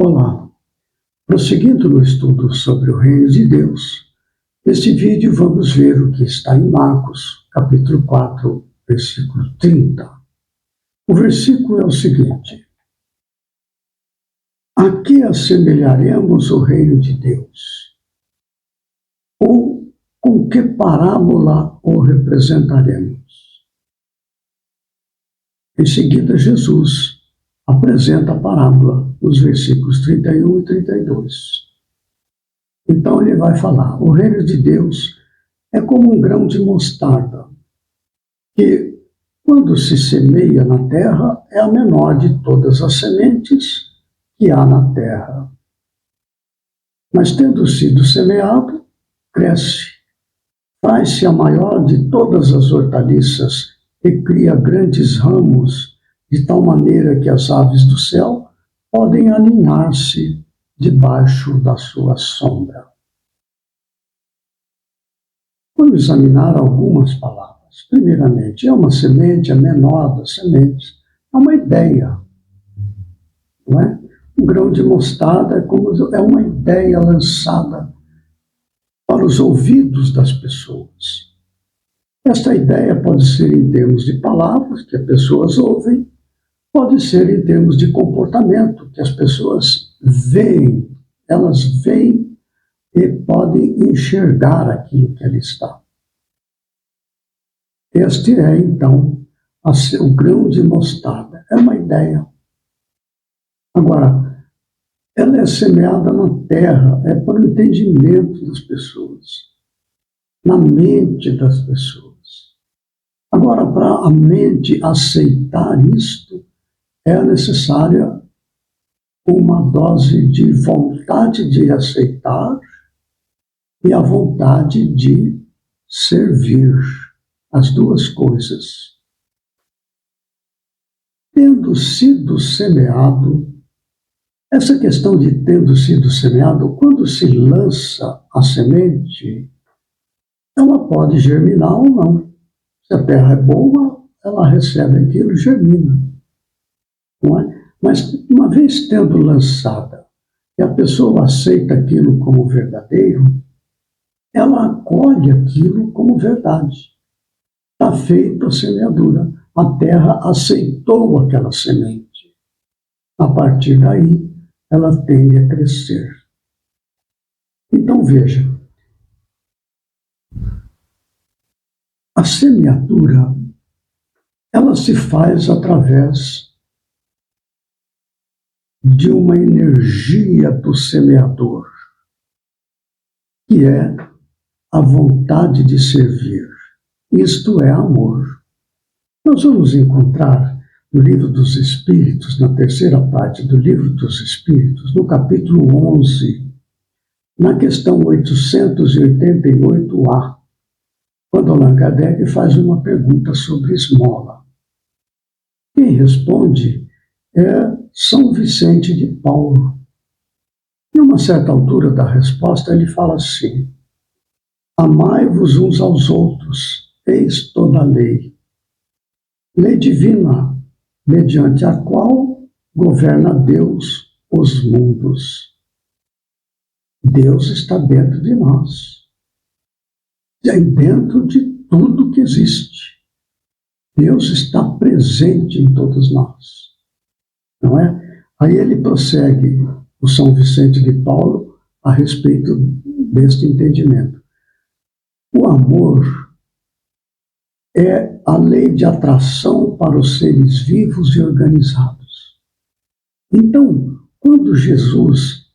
Olá, prosseguindo no estudo sobre o Reino de Deus, neste vídeo vamos ver o que está em Marcos, capítulo 4, versículo 30. O versículo é o seguinte: a que assemelharemos o Reino de Deus? Ou com que parábola o representaremos? Em seguida, Jesus apresenta a parábola nos versículos 31 e 32. Então ele vai falar: o reino de Deus é como um grão de mostarda, que, quando se semeia na terra, é a menor de todas as sementes que há na terra. Mas, tendo sido semeado, cresce, faz-se a maior de todas as hortaliças e cria grandes ramos, de tal maneira que as aves do céu podem aninhar-se debaixo da sua sombra. Vamos examinar algumas palavras. Primeiramente, é uma semente, a menor das sementes, é uma ideia, não é? Um grão de mostarda é uma ideia lançada para os ouvidos das pessoas. Esta ideia pode ser em termos de palavras que as pessoas ouvem, pode ser em termos de comportamento que as pessoas veem. Elas veem e podem enxergar aquilo que ali está. Este é, então, o grão de mostarda. É uma ideia. Agora, ela é semeada na terra, é para o entendimento das pessoas, na mente das pessoas. Agora, para a mente aceitar isto, é necessária uma dose de vontade de aceitar e a vontade de servir, as duas coisas. Tendo sido semeado, essa questão de tendo sido semeado, quando se lança a semente, ela pode germinar ou não. Se a terra é boa, ela recebe aquilo e germina. Não é? Mas, uma vez tendo lançada, e a pessoa aceita aquilo como verdadeiro, ela acolhe aquilo como verdade. Está feita a semeadura. A terra aceitou aquela semente. A partir daí, ela tende a crescer. Então, veja, a semeadura, ela se faz através de uma energia do semeador, que é a vontade de servir. Isto é amor. Nós vamos encontrar no Livro dos Espíritos, na terceira parte do Livro dos Espíritos, no capítulo 11, na questão 888A, quando Allan Kardec faz uma pergunta sobre esmola. Quem responde é São Vicente de Paulo. Em uma certa altura da resposta, ele fala assim: amai-vos uns aos outros, eis toda a lei. Lei divina, mediante a qual governa Deus os mundos. Deus está dentro de nós. É dentro de tudo que existe. Deus está presente em todos nós. Não é? Aí ele prossegue, o São Vicente de Paulo, a respeito deste entendimento. O amor é a lei de atração para os seres vivos e organizados. Então, quando Jesus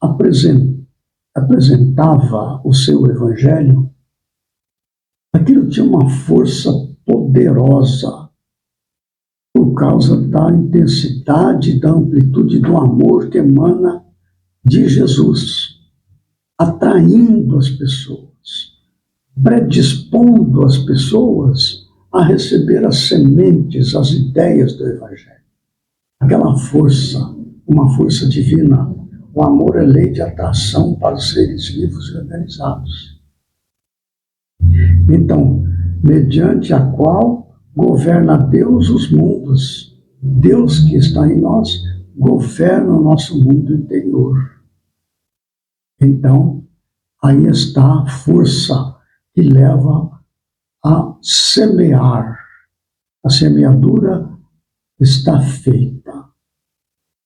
apresentava o seu evangelho, aquilo tinha uma força poderosa por causa da intensidade, da amplitude do amor que emana de Jesus, atraindo as pessoas, predispondo as pessoas a receber as sementes, as ideias do evangelho. Aquela força, uma força divina. O amor é lei de atração para os seres vivos e organizados. Então, mediante a qual governa Deus os mundos, Deus que está em nós governa o nosso mundo interior. Então, aí está a força que leva a semear. A semeadura está feita.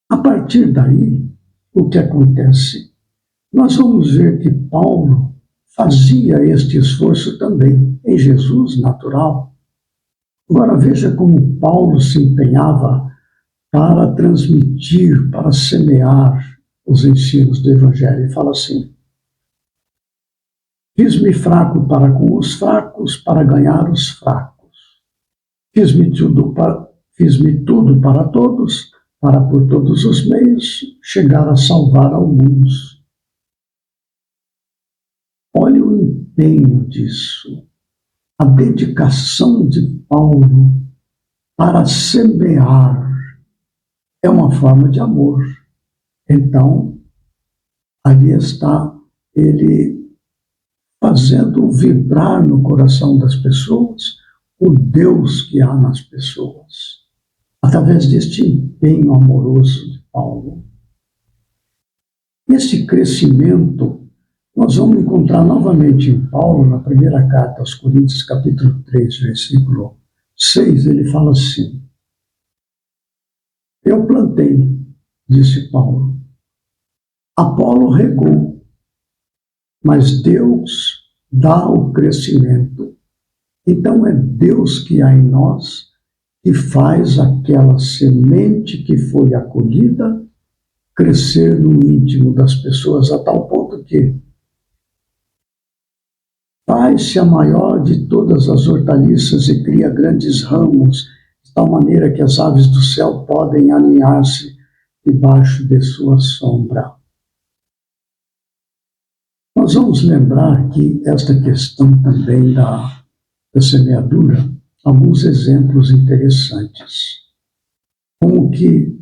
A partir daí, o que acontece? Nós vamos ver que Paulo fazia este esforço também, em Jesus natural. Agora veja como Paulo se empenhava para transmitir, para semear os ensinos do Evangelho. Ele fala assim: fiz-me fraco para com os fracos, para ganhar os fracos. Fiz-me tudo para todos, para por todos os meios chegar a salvar alguns. Olha o empenho disso, a dedicação de Paulo para semear é uma forma de amor. Então, ali está ele fazendo vibrar no coração das pessoas o Deus que há nas pessoas, através deste empenho amoroso de Paulo. Esse crescimento nós vamos encontrar novamente em Paulo, na primeira carta aos Coríntios, capítulo 3, versículo 6, ele fala assim: eu plantei, disse Paulo, Apolo regou, mas Deus dá o crescimento. Então é Deus que há em nós que faz aquela semente que foi acolhida crescer no íntimo das pessoas, a tal ponto que faz-se a maior de todas as hortaliças e cria grandes ramos, de tal maneira que as aves do céu podem aninhar-se debaixo de sua sombra. Nós vamos lembrar que esta questão também da semeadura, alguns exemplos interessantes. Como que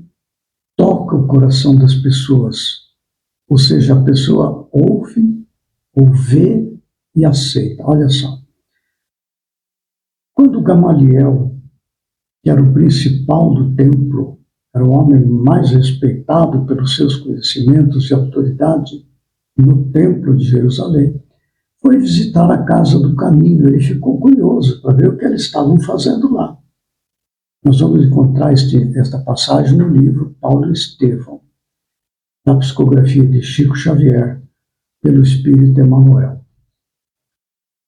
toca o coração das pessoas, ou seja, a pessoa ouve, ou vê e aceita. Olha só. Quando Gamaliel, que era o principal do templo, era o homem mais respeitado pelos seus conhecimentos e autoridade no templo de Jerusalém, foi visitar a casa do caminho. Ele ficou curioso para ver o que eles estavam fazendo lá. Nós vamos encontrar esta passagem no livro Paulo e Estevão, na psicografia de Chico Xavier, pelo Espírito Emmanuel.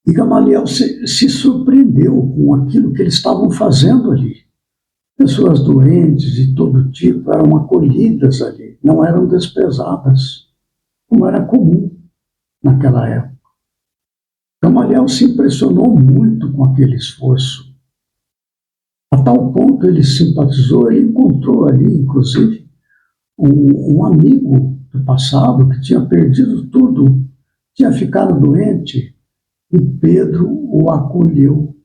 E Gamaliel se surpreendeu com aquilo que eles estavam fazendo ali. Pessoas doentes de todo tipo eram acolhidas ali, não eram desprezadas, como era comum naquela época. Gamaliel se impressionou muito com aquele esforço. A tal ponto ele simpatizou, ele encontrou ali, inclusive, um amigo do passado que tinha perdido tudo, tinha ficado doente, e Pedro o acolheu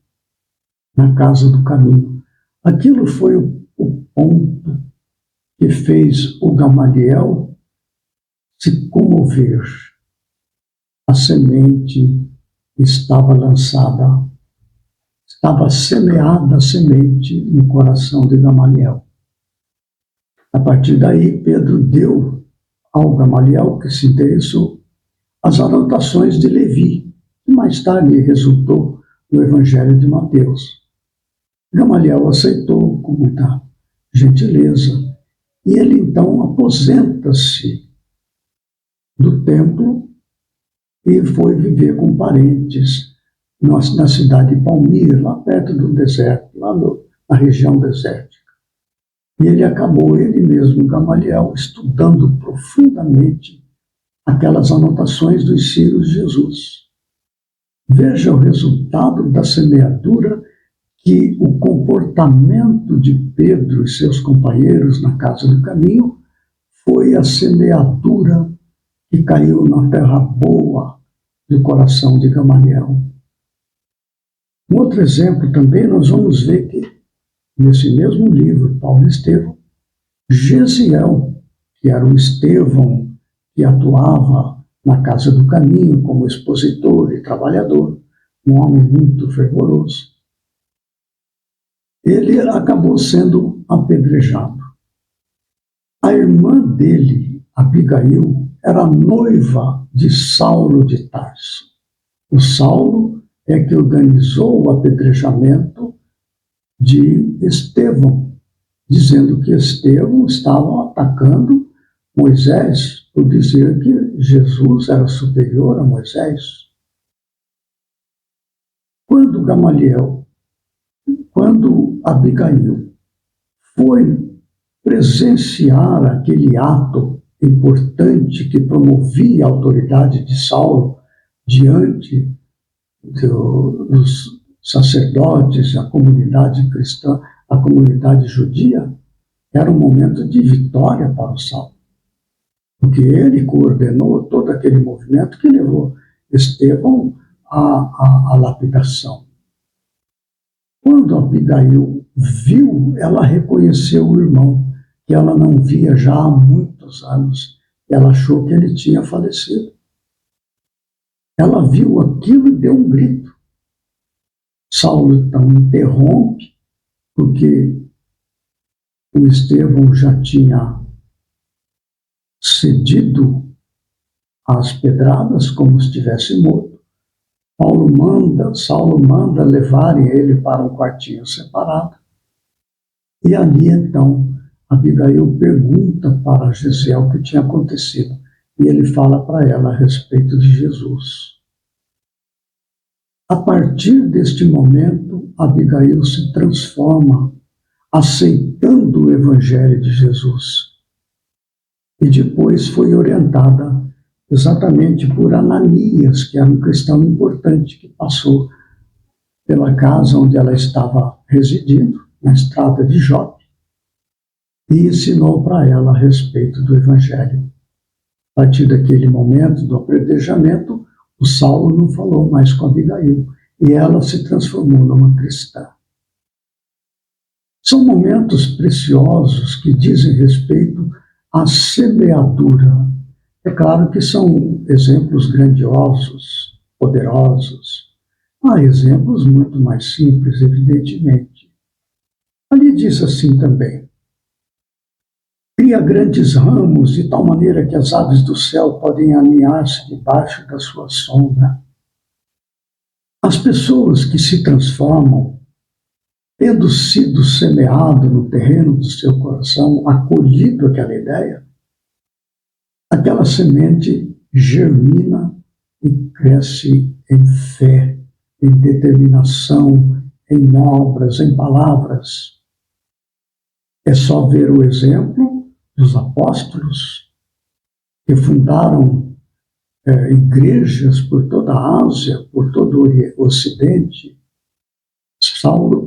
na casa do caminho. Aquilo foi o ponto que fez o Gamaliel se comover. A semente estava lançada, estava semeada a semente no coração de Gamaliel. A partir daí, Pedro deu ao Gamaliel, que se interessou, as anotações de Levi, que mais tarde resultou no Evangelho de Mateus. Gamaliel aceitou com muita gentileza, e ele então aposenta-se do templo e foi viver com parentes na cidade de Palmira, lá perto do deserto, lá na região desértica. E ele acabou, ele mesmo, Gamaliel, estudando profundamente aquelas anotações dos ensinos de Jesus. Veja o resultado da semeadura que o comportamento de Pedro e seus companheiros na casa do caminho foi a semeadura que caiu na terra boa do coração de Gamaliel. Um outro exemplo também, nós vamos ver que, nesse mesmo livro, Paulo e Estevão, Gesiel, que era o Estevão que atuava na casa do caminho como expositor e trabalhador, um homem muito fervoroso, ele acabou sendo apedrejado. A A irmã dele, Abigail, era noiva de Saulo de Tarso. O Saulo é que organizou o apedrejamento de Estevão, dizendo que Estevão estava atacando Moisés por dizer que Jesus era superior a Moisés. Quando Abigail foi presenciar aquele ato importante que promovia a autoridade de Saulo diante dos sacerdotes, a comunidade cristã, a comunidade judia, era um momento de vitória para o Saulo, porque ele coordenou todo aquele movimento que levou Estevão à lapidação. Quando Abigail viu, ela reconheceu o irmão, que ela não via já há muitos anos. Ela achou que ele tinha falecido. Ela viu aquilo e deu um grito. Saulo então interrompe, porque o Estevão já tinha cedido às pedradas como se estivesse morto. Saulo manda levarem ele para um quartinho separado. E ali então Abigail pergunta para Gisele o que tinha acontecido. E ele fala para ela a respeito de Jesus. A partir deste momento, Abigail se transforma, aceitando o Evangelho de Jesus. E depois foi orientada exatamente por Ananias, que era um cristão importante, que passou pela casa onde ela estava residindo, na estrada de Jope, e ensinou para ela a respeito do Evangelho. A partir daquele momento do apedrejamento, o Saulo não falou mais com Abigail, e ela se transformou numa cristã. São momentos preciosos que dizem respeito à semeadura. É claro que são exemplos grandiosos, poderosos. Há exemplos muito mais simples, evidentemente. Ali diz assim também: cria grandes ramos de tal maneira que as aves do céu podem aninhar-se debaixo da sua sombra. As pessoas que se transformam, tendo sido semeado no terreno do seu coração, acolhido aquela ideia, aquela semente germina e cresce em fé, em determinação, em obras, em palavras. É só ver o exemplo dos apóstolos que fundaram igrejas por toda a Ásia, por todo o Ocidente.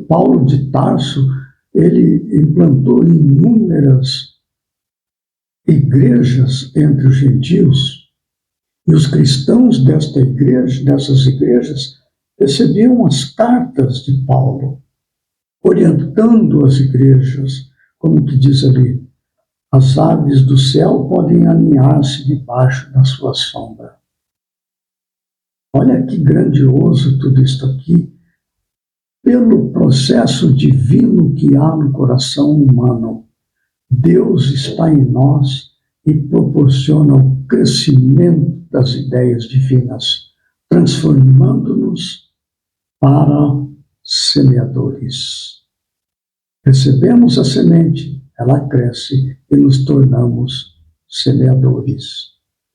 Paulo de Tarso, ele implantou inúmeras igrejas entre os gentios, e os cristãos dessas igrejas recebiam as cartas de Paulo, orientando as igrejas, como que diz ali: as aves do céu podem aninhar-se debaixo da sua sombra. Olha que grandioso tudo isso aqui, pelo processo divino que há no coração humano. Deus está em nós e proporciona o crescimento das ideias divinas, transformando-nos para semeadores. Recebemos a semente, ela cresce e nos tornamos semeadores.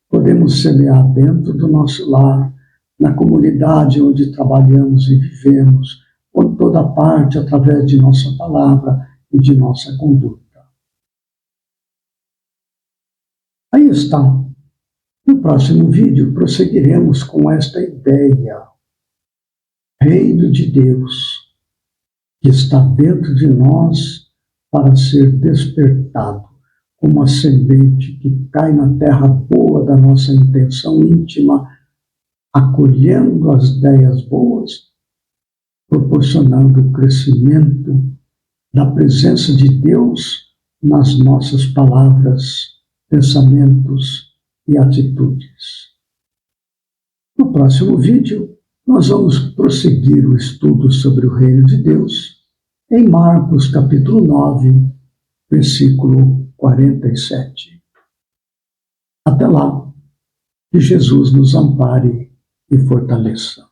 Podemos semear dentro do nosso lar, na comunidade onde trabalhamos e vivemos, por toda parte, através de nossa palavra e de nossa conduta. Aí está. No próximo vídeo, prosseguiremos com esta ideia. Reino de Deus, que está dentro de nós para ser despertado, como a semente que cai na terra boa da nossa intenção íntima, acolhendo as ideias boas, proporcionando o crescimento da presença de Deus nas nossas palavras, pensamentos e atitudes. No próximo vídeo, nós vamos prosseguir o estudo sobre o Reino de Deus em Marcos capítulo 9, versículo 47. Até lá, que Jesus nos ampare e fortaleça.